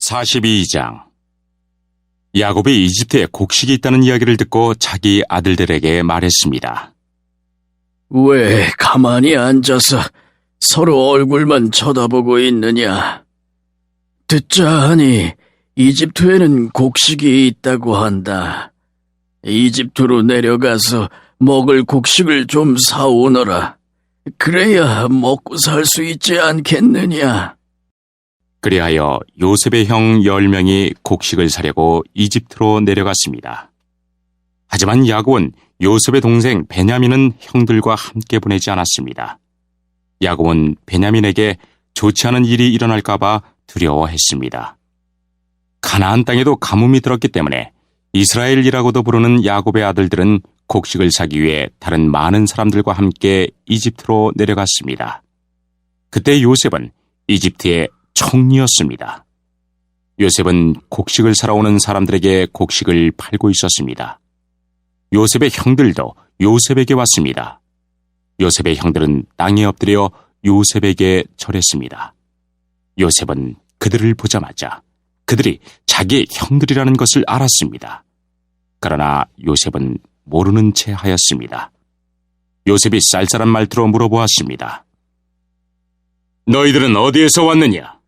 42장. 야곱이 이집트에 곡식이 있다는 이야기를 듣고 자기 아들들에게 말했습니다. 왜 가만히 앉아서 서로 얼굴만 쳐다보고 있느냐? 듣자 하니 이집트에는 곡식이 있다고 한다. 이집트로 내려가서 먹을 곡식을 좀 사오너라. 그래야 먹고 살 수 있지 않겠느냐? 그리하여 요셉의 형 10명이 곡식을 사려고 이집트로 내려갔습니다. 하지만 야곱은 요셉의 동생 베냐민은 형들과 함께 보내지 않았습니다. 야곱은 베냐민에게 좋지 않은 일이 일어날까봐 두려워했습니다. 가나안 땅에도 가뭄이 들었기 때문에 이스라엘이라고도 부르는 야곱의 아들들은 곡식을 사기 위해 다른 많은 사람들과 함께 이집트로 내려갔습니다. 그때 요셉은 이집트의 총리였습니다. 요셉은 곡식을 사러 오는 사람들에게 곡식을 팔고 있었습니다. 요셉의 형들도 요셉에게 왔습니다. 요셉의 형들은 땅에 엎드려 요셉에게 절했습니다. 요셉은 그들을 보자마자 그들이 자기의 형들이라는 것을 알았습니다. 그러나 요셉은 모르는 채 하였습니다. 요셉이 쌀쌀한 말투로 물어보았습니다. 너희들은 어디에서 왔느냐?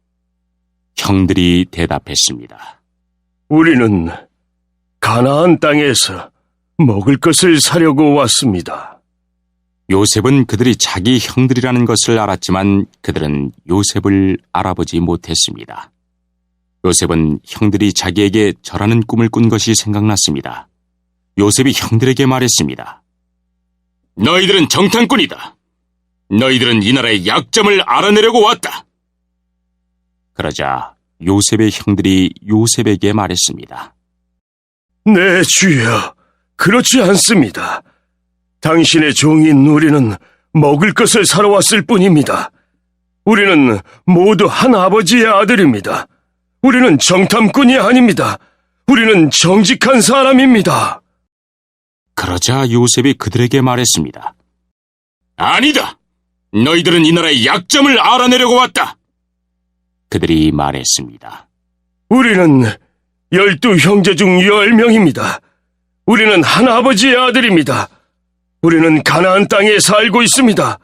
형들이 대답했습니다. 우리는 가나안 땅에서 먹을 것을 사려고 왔습니다. 요셉은 그들이 자기 형들이라는 것을 알았지만 그들은 요셉을 알아보지 못했습니다. 요셉은 형들이 자기에게 절하는 꿈을 꾼 것이 생각났습니다. 요셉이 형들에게 말했습니다. 너희들은 정탐꾼이다. 너희들은 이 나라의 약점을 알아내려고 왔다. 그러자 요셉의 형들이 요셉에게 말했습니다. 네, 주여, 그렇지 않습니다. 당신의 종인 우리는 먹을 것을 사러 왔을 뿐입니다. 우리는 모두 한 아버지의 아들입니다. 우리는 정탐꾼이 아닙니다. 우리는 정직한 사람입니다. 그러자 요셉이 그들에게 말했습니다. 아니다! 너희들은 이 나라의 약점을 알아내려고 왔다. 그들이 말했습니다. 우리는 12 형제 중 10명입니다. 우리는 한 아버지의 아들입니다. 우리는 가나안 땅에 살고 있습니다.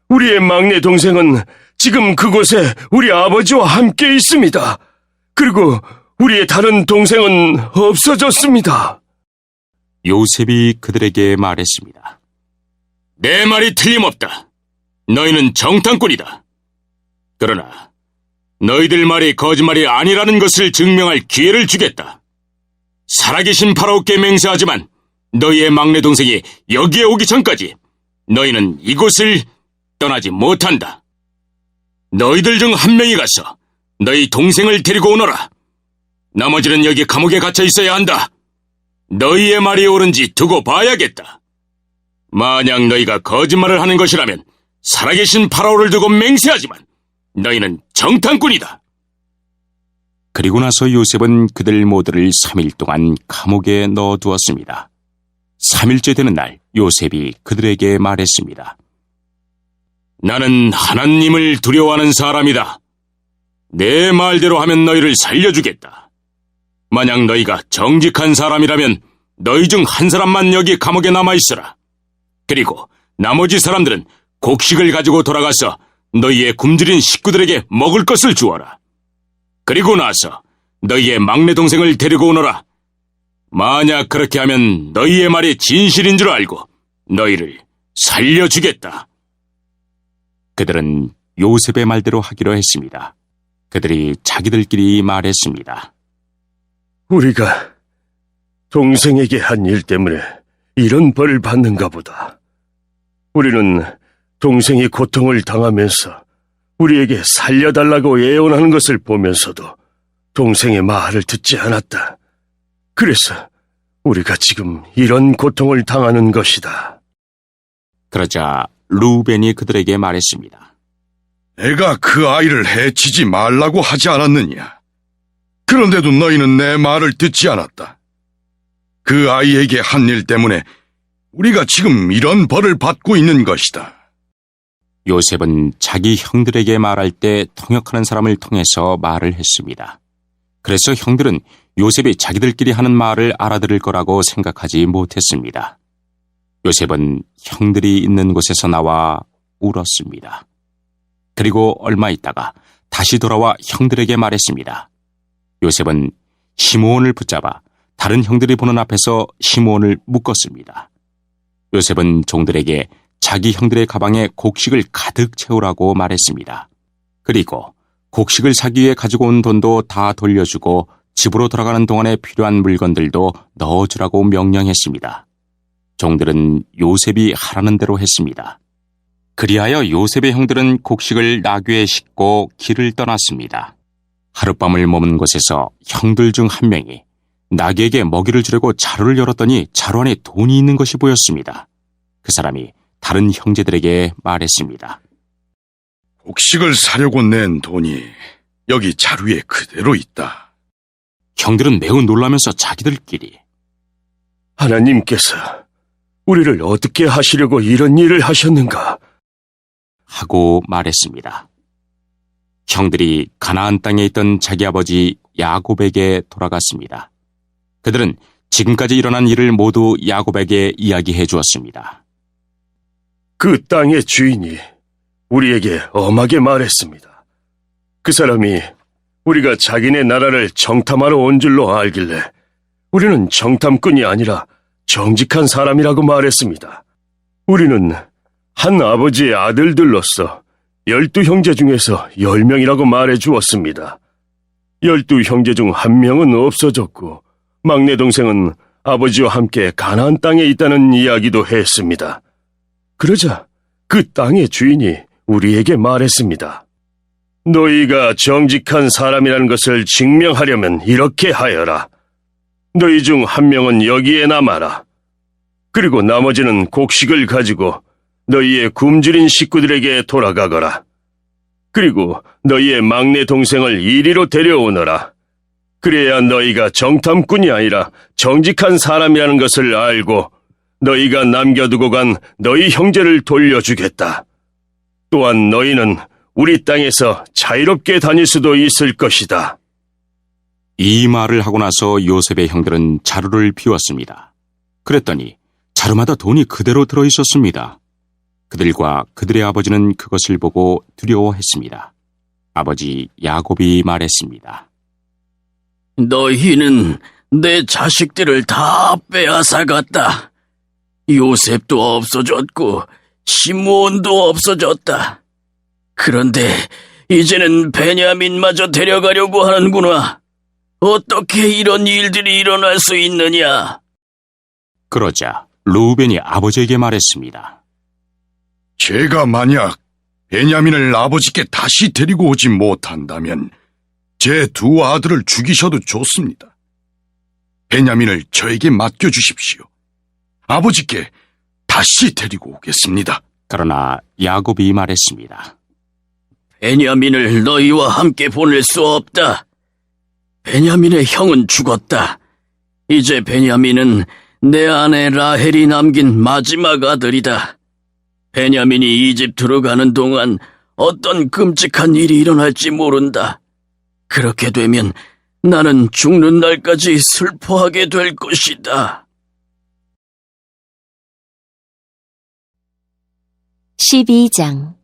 우리의 막내 동생은 지금 그곳에 우리 아버지와 함께 있습니다. 그리고 우리의 다른 동생은 없어졌습니다. 요셉이 그들에게 말했습니다. 내 말이 틀림없다. 너희는 정탐꾼이다. 그러나 너희들 말이 거짓말이 아니라는 것을 증명할 기회를 주겠다. 살아계신 파라오께 맹세하지만 너희의 막내 동생이 여기에 오기 전까지 너희는 이곳을 떠나지 못한다. 너희들 중 한 명이 가서 너희 동생을 데리고 오너라. 나머지는 여기 감옥에 갇혀 있어야 한다. 너희의 말이 옳은지 두고 봐야겠다. 만약 너희가 거짓말을 하는 것이라면 살아계신 파라오를 두고 맹세하지만 너희는 정탐꾼이다. 그리고 나서 요셉은 그들 모두를 3일 동안 감옥에 넣어두었습니다. 3일째 되는 날 요셉이 그들에게 말했습니다. 나는 하나님을 두려워하는 사람이다. 내 말대로 하면 너희를 살려주겠다. 만약 너희가 정직한 사람이라면 너희 중 한 사람만 여기 감옥에 남아있어라. 그리고 나머지 사람들은 곡식을 가지고 돌아가서 너희의 굶주린 식구들에게 먹을 것을 주어라. 그리고 나서 너희의 막내 동생을 데리고 오너라. 만약 그렇게 하면 너희의 말이 진실인 줄 알고 너희를 살려주겠다. 그들은 요셉의 말대로 하기로 했습니다. 그들이 자기들끼리 말했습니다. 우리가 동생에게 한 일 때문에 이런 벌을 받는가 보다. 우리는 동생이 고통을 당하면서 우리에게 살려달라고 애원하는 것을 보면서도 동생의 말을 듣지 않았다. 그래서 우리가 지금 이런 고통을 당하는 것이다. 그러자 루벤이 그들에게 말했습니다. 내가 그 아이를 해치지 말라고 하지 않았느냐? 그런데도 너희는 내 말을 듣지 않았다. 그 아이에게 한 일 때문에 우리가 지금 이런 벌을 받고 있는 것이다. 요셉은 자기 형들에게 말할 때 통역하는 사람을 통해서 말을 했습니다. 그래서 형들은 요셉이 자기들끼리 하는 말을 알아들을 거라고 생각하지 못했습니다. 요셉은 형들이 있는 곳에서 나와 울었습니다. 그리고 얼마 있다가 다시 돌아와 형들에게 말했습니다. 요셉은 시므온을 붙잡아 다른 형들이 보는 앞에서 시므온을 묶었습니다. 요셉은 종들에게 자기 형들의 가방에 곡식을 가득 채우라고 말했습니다. 그리고 곡식을 사기 위해 가지고 온 돈도 다 돌려주고 집으로 돌아가는 동안에 필요한 물건들도 넣어주라고 명령했습니다. 종들은 요셉이 하라는 대로 했습니다. 그리하여 요셉의 형들은 곡식을 나귀에 싣고 길을 떠났습니다. 하룻밤을 머문 곳에서 형들 중 한 명이 나귀에게 먹이를 주려고 자루를 열었더니 자루 안에 돈이 있는 것이 보였습니다. 그 사람이 다른 형제들에게 말했습니다. 곡식을 사려고 낸 돈이 여기 자루에 그대로 있다. 형들은 매우 놀라면서 자기들끼리 하나님께서 우리를 어떻게 하시려고 이런 일을 하셨는가? 하고 말했습니다. 형들이 가나안 땅에 있던 자기 아버지 야곱에게 돌아갔습니다. 그들은 지금까지 일어난 일을 모두 야곱에게 이야기해 주었습니다. 그 땅의 주인이 우리에게 엄하게 말했습니다. 그 사람이 우리가 자기네 나라를 정탐하러 온 줄로 알길래 우리는 정탐꾼이 아니라 정직한 사람이라고 말했습니다. 우리는 한 아버지의 아들들로서 12형제 중에서 10명이라고 말해 주었습니다. 12형제 중 한 명은 없어졌고 막내 동생은 아버지와 함께 가나안 땅에 있다는 이야기도 했습니다. 그러자 그 땅의 주인이 우리에게 말했습니다. 너희가 정직한 사람이라는 것을 증명하려면 이렇게 하여라. 너희 중 한 명은 여기에 남아라. 그리고 나머지는 곡식을 가지고 너희의 굶주린 식구들에게 돌아가거라. 그리고 너희의 막내 동생을 이리로 데려오너라. 그래야 너희가 정탐꾼이 아니라 정직한 사람이라는 것을 알고 너희가 남겨두고 간 너희 형제를 돌려주겠다. 또한 너희는 우리 땅에서 자유롭게 다닐 수도 있을 것이다. 이 말을 하고 나서 요셉의 형들은 자루를 비웠습니다. 그랬더니 자루마다 돈이 그대로 들어있었습니다. 그들과 그들의 아버지는 그것을 보고 두려워했습니다. 아버지 야곱이 말했습니다. 너희는 내 자식들을 다 빼앗아갔다. 요셉도 없어졌고 시므온도 없어졌다. 그런데 이제는 베냐민마저 데려가려고 하는구나. 어떻게 이런 일들이 일어날 수 있느냐? 그러자 루벤이 아버지에게 말했습니다. 제가 만약 베냐민을 아버지께 다시 데리고 오지 못한다면 제 두 아들을 죽이셔도 좋습니다. 베냐민을 저에게 맡겨주십시오. 아버지께 다시 데리고 오겠습니다. 그러나 야곱이 말했습니다. 베냐민을 너희와 함께 보낼 수 없다. 베냐민의 형은 죽었다. 이제 베냐민은 내 아내 라헬이 남긴 마지막 아들이다. 베냐민이 이집트로 가는 동안 어떤 끔찍한 일이 일어날지 모른다. 그렇게 되면 나는 죽는 날까지 슬퍼하게 될 것이다. 12장.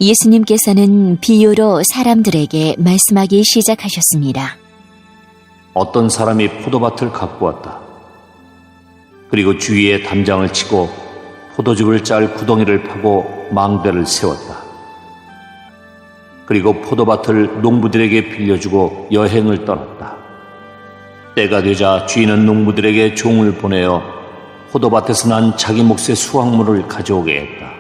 예수님께서는 비유로 사람들에게 말씀하기 시작하셨습니다. 어떤 사람이 포도밭을 갖고 왔다. 그리고 주위에 담장을 치고 포도즙을 짤 구덩이를 파고 망대를 세웠다. 그리고 포도밭을 농부들에게 빌려주고 여행을 떠났다. 때가 되자 주인은 농부들에게 종을 보내어 포도밭에서 난 자기 몫의 수확물을 가져오게 했다.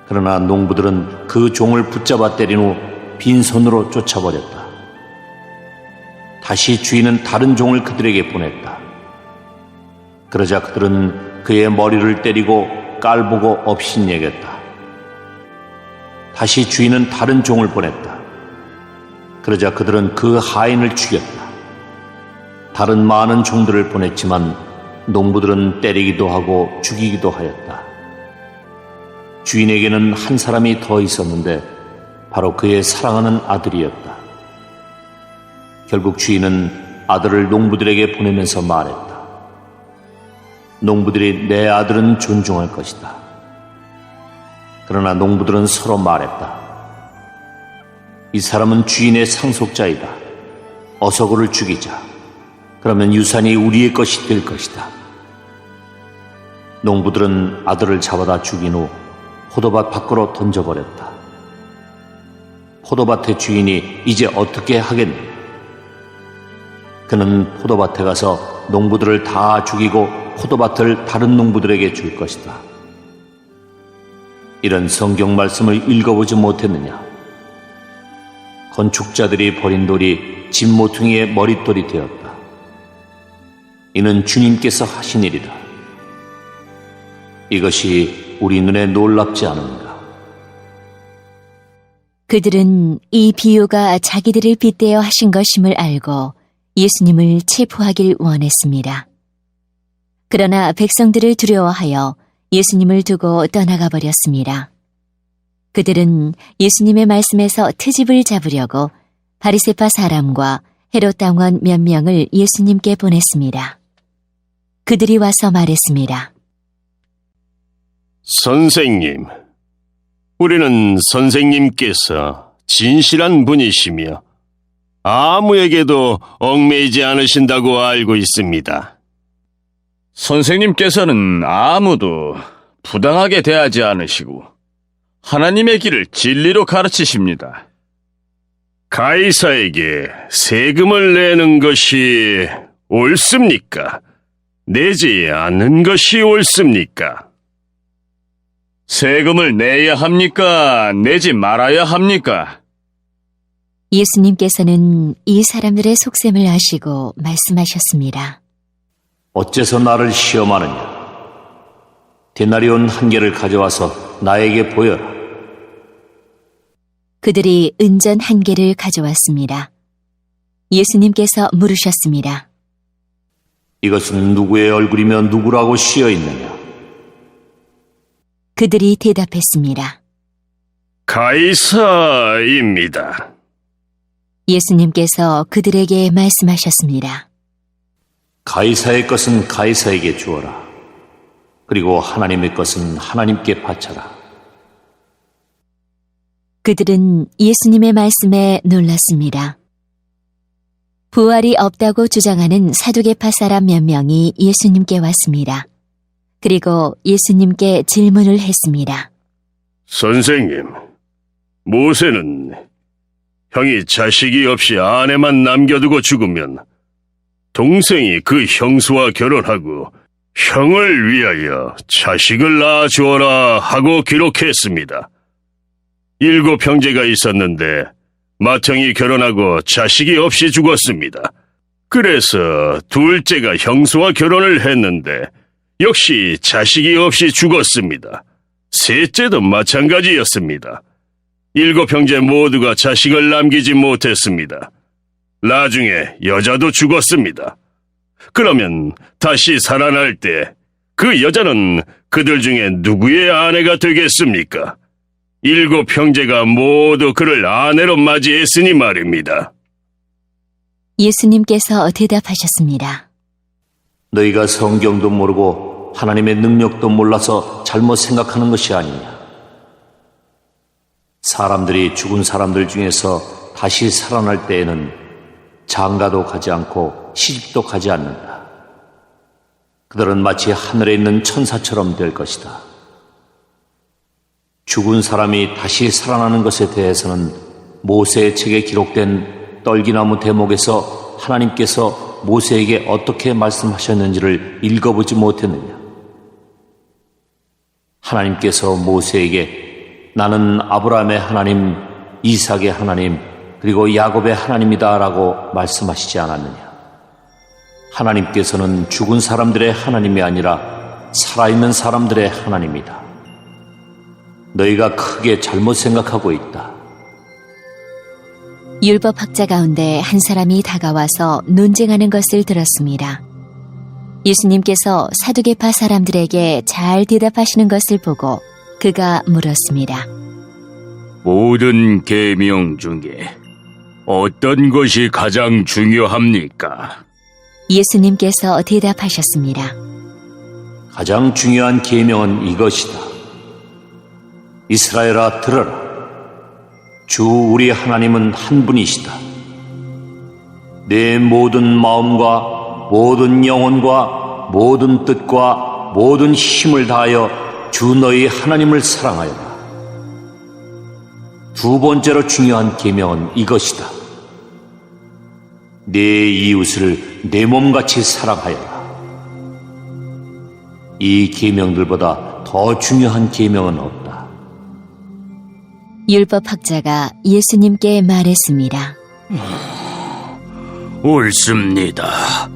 그러나 농부들은 그 종을 붙잡아 때린 후 빈손으로 쫓아버렸다. 다시 주인은 다른 종을 그들에게 보냈다. 그러자 그들은 그의 머리를 때리고 깔보고 업신여겼다. 다시 주인은 다른 종을 보냈다. 그러자 그들은 그 하인을 죽였다. 다른 많은 종들을 보냈지만 농부들은 때리기도 하고 죽이기도 하였다. 주인에게는 한 사람이 더 있었는데 바로 그의 사랑하는 아들이었다. 결국 주인은 아들을 농부들에게 보내면서 말했다. 농부들이 내 아들은 존중할 것이다. 그러나 농부들은 서로 말했다. 이 사람은 주인의 상속자이다. 어서 그를 죽이자. 그러면 유산이 우리의 것이 될 것이다. 농부들은 아들을 잡아다 죽인 후 포도밭 밖으로 던져버렸다. 포도밭의 주인이 이제 어떻게 하겠니? 그는 포도밭에 가서 농부들을 다 죽이고 포도밭을 다른 농부들에게 줄 것이다. 이런 성경 말씀을 읽어보지 못했느냐? 건축자들이 버린 돌이 집 모퉁이의 머릿돌이 되었다. 이는 주님께서 하신 일이다. 이것이 우리 눈에 놀랍지 않은가? 그들은 이 비유가 자기들을 빗대어 하신 것임을 알고 예수님을 체포하길 원했습니다. 그러나 백성들을 두려워하여 예수님을 두고 떠나가 버렸습니다. 그들은 예수님의 말씀에서 트집을 잡으려고 바리새파 사람과 헤롯 당원 몇 명을 예수님께 보냈습니다. 그들이 와서 말했습니다. 선생님, 우리는 선생님께서 진실한 분이시며 아무에게도 얽매이지 않으신다고 알고 있습니다. 선생님께서는 아무도 부당하게 대하지 않으시고 하나님의 길을 진리로 가르치십니다. 가이사에게 세금을 내는 것이 옳습니까? 내지 않는 것이 옳습니까? 세금을 내야 합니까? 내지 말아야 합니까? 예수님께서는 이 사람들의 속셈을 아시고 말씀하셨습니다. 어째서 나를 시험하느냐? 데나리온 한 개를 가져와서 나에게 보여라. 그들이 은전 한 개를 가져왔습니다. 예수님께서 물으셨습니다. 이것은 누구의 얼굴이며 누구라고 씌어 있느냐? 그들이 대답했습니다. 가이사입니다. 예수님께서 그들에게 말씀하셨습니다. 가이사의 것은 가이사에게 주어라. 그리고 하나님의 것은 하나님께 바쳐라. 그들은 예수님의 말씀에 놀랐습니다. 부활이 없다고 주장하는 사두개파 사람 몇 명이 예수님께 왔습니다. 그리고 예수님께 질문을 했습니다. 선생님, 모세는 형이 자식이 없이 아내만 남겨두고 죽으면 동생이 그 형수와 결혼하고 형을 위하여 자식을 낳아주어라 하고 기록했습니다. 7 형제가 있었는데 맏형이 결혼하고 자식이 없이 죽었습니다. 그래서 둘째가 형수와 결혼을 했는데 역시 자식이 없이 죽었습니다. 셋째도 마찬가지였습니다. 7 형제 모두가 자식을 남기지 못했습니다. 나중에 여자도 죽었습니다. 그러면 다시 살아날 때 그 여자는 그들 중에 누구의 아내가 되겠습니까? 7 형제가 모두 그를 아내로 맞이했으니 말입니다. 예수님께서 대답하셨습니다. 너희가 성경도 모르고 하나님의 능력도 몰라서 잘못 생각하는 것이 아니냐? 사람들이 죽은 사람들 중에서 다시 살아날 때에는 장가도 가지 않고 시집도 가지 않는다. 그들은 마치 하늘에 있는 천사처럼 될 것이다. 죽은 사람이 다시 살아나는 것에 대해서는 모세의 책에 기록된 떨기나무 대목에서 하나님께서 모세에게 어떻게 말씀하셨는지를 읽어보지 못했느냐? 하나님께서 모세에게 나는 아브라함의 하나님, 이삭의 하나님, 그리고 야곱의 하나님이다 라고 말씀하시지 않았느냐? 하나님께서는 죽은 사람들의 하나님이 아니라 살아있는 사람들의 하나님이다. 너희가 크게 잘못 생각하고 있다. 율법학자 가운데 한 사람이 다가와서 논쟁하는 것을 들었습니다. 예수님께서 사두개파 사람들에게 잘 대답하시는 것을 보고 그가 물었습니다. 모든 계명 중에 어떤 것이 가장 중요합니까? 예수님께서 대답하셨습니다. 가장 중요한 계명은 이것이다. 이스라엘아 들어라. 주 우리 하나님은 한 분이시다. 내 모든 마음과 모든 영혼과 모든 뜻과 모든 힘을 다하여 주 너희 하나님을 사랑하여라. 두 번째로 중요한 계명은 이것이다. 내 이웃을 내 몸같이 사랑하여라. 이 계명들보다 더 중요한 계명은 없다. 율법학자가 예수님께 말했습니다. 옳습니다.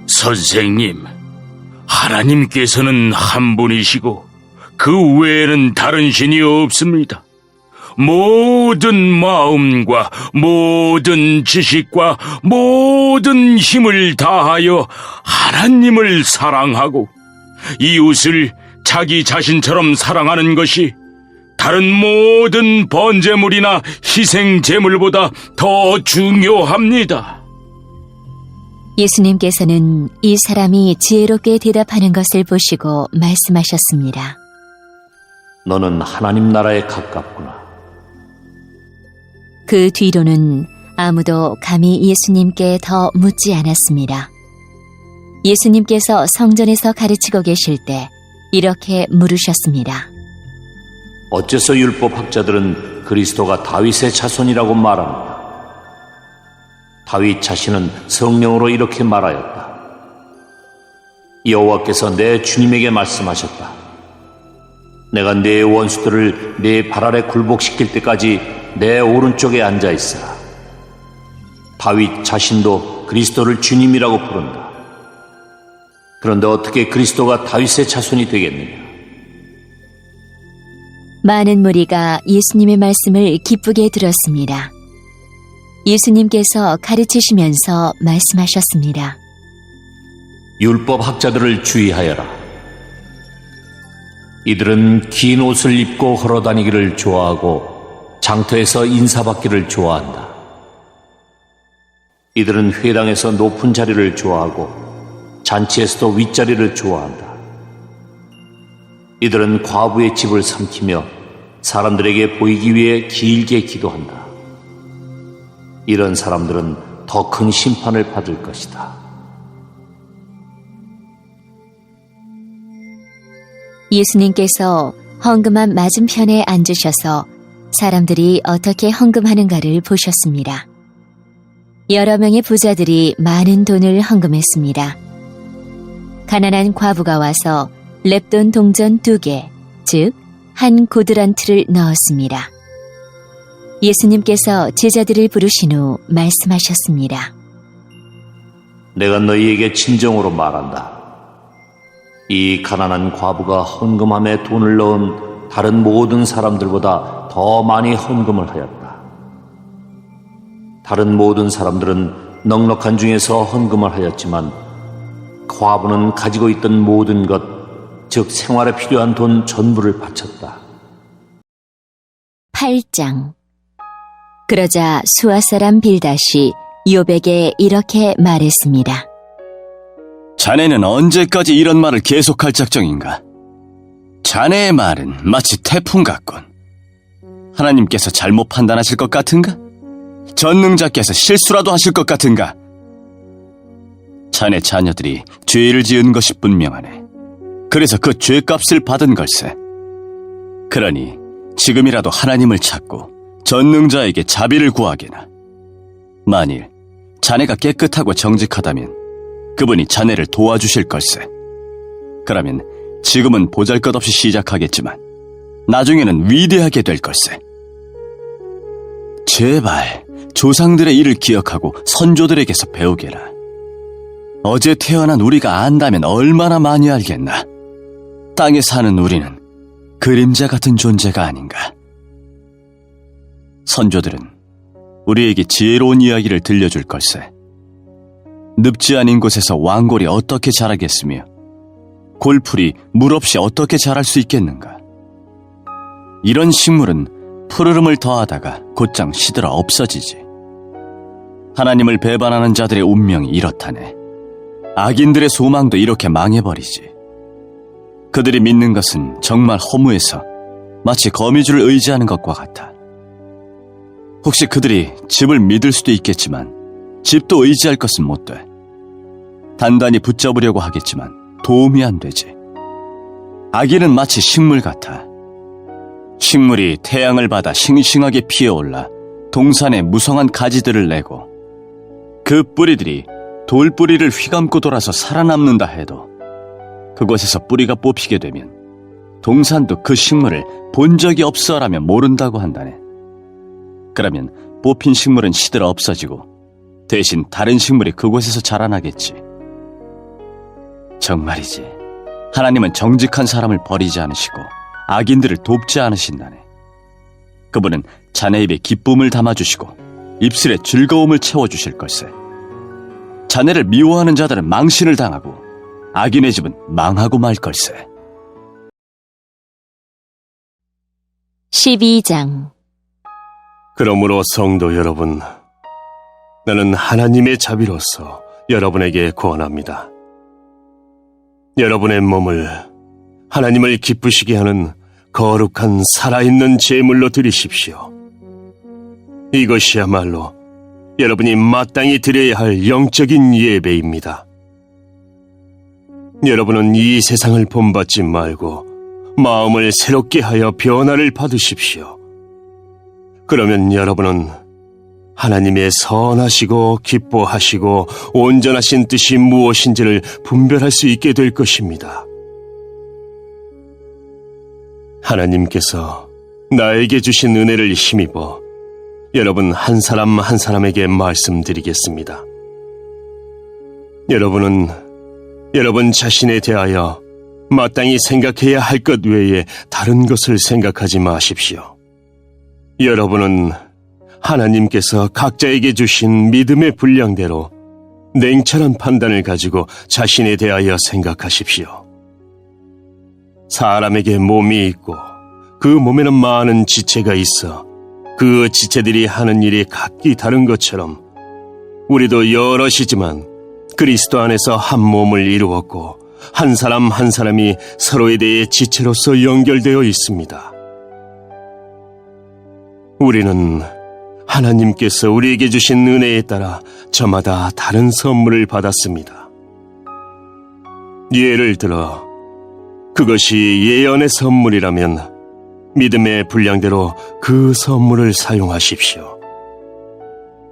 선생님, 하나님께서는 한 분이시고 그 외에는 다른 신이 없습니다. 모든 마음과 모든 지식과 모든 힘을 다하여 하나님을 사랑하고 이웃을 자기 자신처럼 사랑하는 것이 다른 모든 번제물이나 희생 제물보다 더 중요합니다. 예수님께서는 이 사람이 지혜롭게 대답하는 것을 보시고 말씀하셨습니다. 너는 하나님 나라에 가깝구나. 그 뒤로는 아무도 감히 예수님께 더 묻지 않았습니다. 예수님께서 성전에서 가르치고 계실 때 이렇게 물으셨습니다. 어째서 율법학자들은 그리스도가 다윗의 자손이라고 말합니다. 다윗 자신은 성령으로 이렇게 말하였다. 여호와께서 내 주님에게 말씀하셨다. 내가 내 원수들을 내 발 아래 굴복시킬 때까지 내 오른쪽에 앉아 있으라. 다윗 자신도 그리스도를 주님이라고 부른다. 그런데 어떻게 그리스도가 다윗의 자손이 되겠느냐? 많은 무리가 예수님의 말씀을 기쁘게 들었습니다. 예수님께서 가르치시면서 말씀하셨습니다. 율법학자들을 주의하여라. 이들은 긴 옷을 입고 걸어다니기를 좋아하고 장터에서 인사받기를 좋아한다. 이들은 회당에서 높은 자리를 좋아하고 잔치에서도 윗자리를 좋아한다. 이들은 과부의 집을 삼키며 사람들에게 보이기 위해 길게 기도한다. 이런 사람들은 더 큰 심판을 받을 것이다. 예수님께서 헌금함 맞은편에 앉으셔서 사람들이 어떻게 헌금하는가를 보셨습니다. 여러 명의 부자들이 많은 돈을 헌금했습니다. 가난한 과부가 와서 렙돈 동전 2개, 즉 한 고드란트를 넣었습니다. 예수님께서 제자들을 부르신 후 말씀하셨습니다. 내가 너희에게 진정으로 말한다. 이 가난한 과부가 헌금함에 돈을 넣은 다른 모든 사람들보다 더 많이 헌금을 하였다. 다른 모든 사람들은 넉넉한 중에서 헌금을 하였지만 과부는 가지고 있던 모든 것, 즉 생활에 필요한 돈 전부를 바쳤다. 8장. 그러자 수아 사람 빌닷이 욥에게 이렇게 말했습니다. 자네는 언제까지 이런 말을 계속할 작정인가? 자네의 말은 마치 태풍 같군. 하나님께서 잘못 판단하실 것 같은가? 전능자께서 실수라도 하실 것 같은가? 자네 자녀들이 죄를 지은 것이 분명하네. 그래서 그 죄값을 받은 걸세. 그러니 지금이라도 하나님을 찾고 전능자에게 자비를 구하게나. 만일 자네가 깨끗하고 정직하다면 그분이 자네를 도와주실 걸세. 그러면 지금은 보잘것없이 시작하겠지만 나중에는 위대하게 될 걸세. 제발 조상들의 일을 기억하고 선조들에게서 배우게라. 어제 태어난 우리가 안다면 얼마나 많이 알겠나. 땅에 사는 우리는 그림자 같은 존재가 아닌가. 선조들은 우리에게 지혜로운 이야기를 들려줄 걸세. 늪지 아닌 곳에서 왕골이 어떻게 자라겠으며 골풀이 물 없이 어떻게 자랄 수 있겠는가. 이런 식물은 푸르름을 더하다가 곧장 시들어 없어지지. 하나님을 배반하는 자들의 운명이 이렇다네. 악인들의 소망도 이렇게 망해버리지. 그들이 믿는 것은 정말 허무해서 마치 거미줄을 의지하는 것과 같아. 혹시 그들이 집을 믿을 수도 있겠지만 집도 의지할 것은 못 돼. 단단히 붙잡으려고 하겠지만 도움이 안 되지. 악인은 마치 식물 같아. 식물이 태양을 받아 싱싱하게 피어올라 동산에 무성한 가지들을 내고 그 뿌리들이 돌뿌리를 휘감고 돌아서 살아남는다 해도 그곳에서 뿌리가 뽑히게 되면 동산도 그 식물을 본 적이 없어라면 모른다고 한다네. 그러면 뽑힌 식물은 시들어 없어지고 대신 다른 식물이 그곳에서 자라나겠지. 정말이지. 하나님은 정직한 사람을 버리지 않으시고 악인들을 돕지 않으신다네. 그분은 자네 입에 기쁨을 담아주시고 입술에 즐거움을 채워주실 걸세. 자네를 미워하는 자들은 망신을 당하고 악인의 집은 망하고 말 걸세. 12장. 그러므로 성도 여러분, 나는 하나님의 자비로서 여러분에게 권합니다. 여러분의 몸을 하나님을 기쁘시게 하는 거룩한 살아있는 제물로 드리십시오. 이것이야말로 여러분이 마땅히 드려야 할 영적인 예배입니다. 여러분은 이 세상을 본받지 말고 마음을 새롭게 하여 변화를 받으십시오. 그러면 여러분은 하나님의 선하시고 기뻐하시고 온전하신 뜻이 무엇인지를 분별할 수 있게 될 것입니다. 하나님께서 나에게 주신 은혜를 힘입어 여러분 한 사람 한 사람에게 말씀드리겠습니다. 여러분은 여러분 자신에 대하여 마땅히 생각해야 할 것 외에 다른 것을 생각하지 마십시오. 여러분은 하나님께서 각자에게 주신 믿음의 분량대로 냉철한 판단을 가지고 자신에 대하여 생각하십시오. 사람에게 몸이 있고 그 몸에는 많은 지체가 있어 그 지체들이 하는 일이 각기 다른 것처럼 우리도 여럿이지만 그리스도 안에서 한 몸을 이루었고 한 사람 한 사람이 서로에 대해 지체로서 연결되어 있습니다. 우리는 하나님께서 우리에게 주신 은혜에 따라 저마다 다른 선물을 받았습니다. 예를 들어 그것이 예언의 선물이라면 믿음의 분량대로 그 선물을 사용하십시오.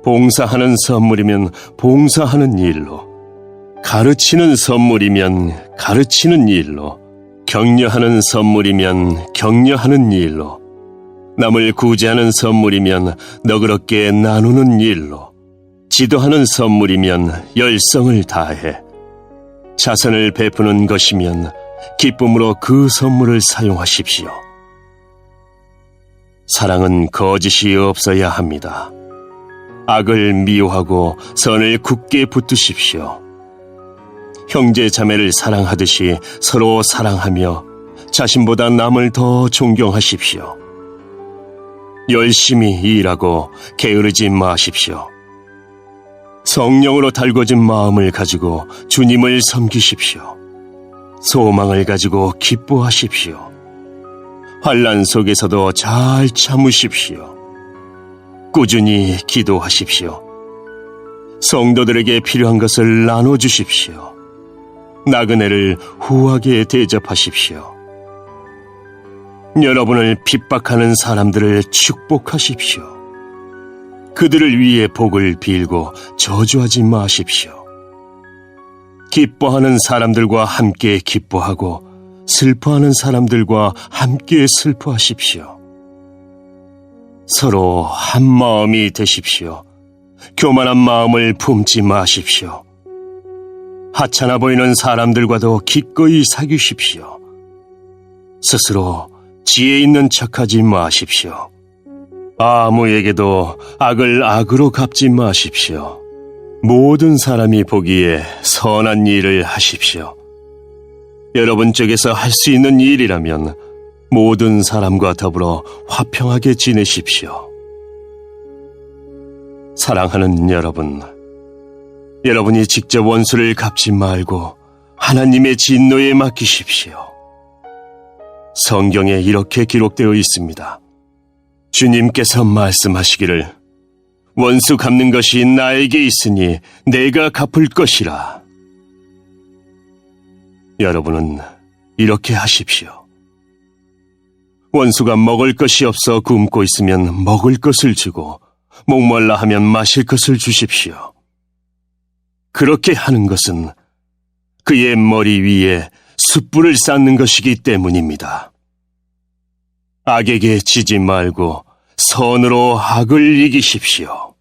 봉사하는 선물이면 봉사하는 일로, 가르치는 선물이면 가르치는 일로, 격려하는 선물이면 격려하는 일로, 남을 구제하는 선물이면 너그럽게 나누는 일로, 지도하는 선물이면 열성을 다해, 자선을 베푸는 것이면 기쁨으로 그 선물을 사용하십시오. 사랑은 거짓이 없어야 합니다. 악을 미워하고 선을 굳게 붙드십시오. 형제 자매를 사랑하듯이 서로 사랑하며 자신보다 남을 더 존경하십시오. 열심히 일하고 게으르지 마십시오. 성령으로 달궈진 마음을 가지고 주님을 섬기십시오. 소망을 가지고 기뻐하십시오. 환난 속에서도 잘 참으십시오. 꾸준히 기도하십시오. 성도들에게 필요한 것을 나눠주십시오. 나그네를 후하게 대접하십시오. 여러분을 핍박하는 사람들을 축복하십시오. 그들을 위해 복을 빌고 저주하지 마십시오. 기뻐하는 사람들과 함께 기뻐하고 슬퍼하는 사람들과 함께 슬퍼하십시오. 서로 한 마음이 되십시오. 교만한 마음을 품지 마십시오. 하찮아 보이는 사람들과도 기꺼이 사귀십시오. 스스로 지혜 있는 척하지 마십시오. 아무에게도 악을 악으로 갚지 마십시오. 모든 사람이 보기에 선한 일을 하십시오. 여러분 쪽에서 할 수 있는 일이라면 모든 사람과 더불어 화평하게 지내십시오. 사랑하는 여러분, 여러분이 직접 원수를 갚지 말고 하나님의 진노에 맡기십시오. 성경에 이렇게 기록되어 있습니다. 주님께서 말씀하시기를 원수 갚는 것이 나에게 있으니 내가 갚을 것이라. 여러분은 이렇게 하십시오. 원수가 먹을 것이 없어 굶고 있으면 먹을 것을 주고 목말라 하면 마실 것을 주십시오. 그렇게 하는 것은 그의 머리 위에 숯불을 쌓는 것이기 때문입니다. 악에게 지지 말고 선으로 악을 이기십시오.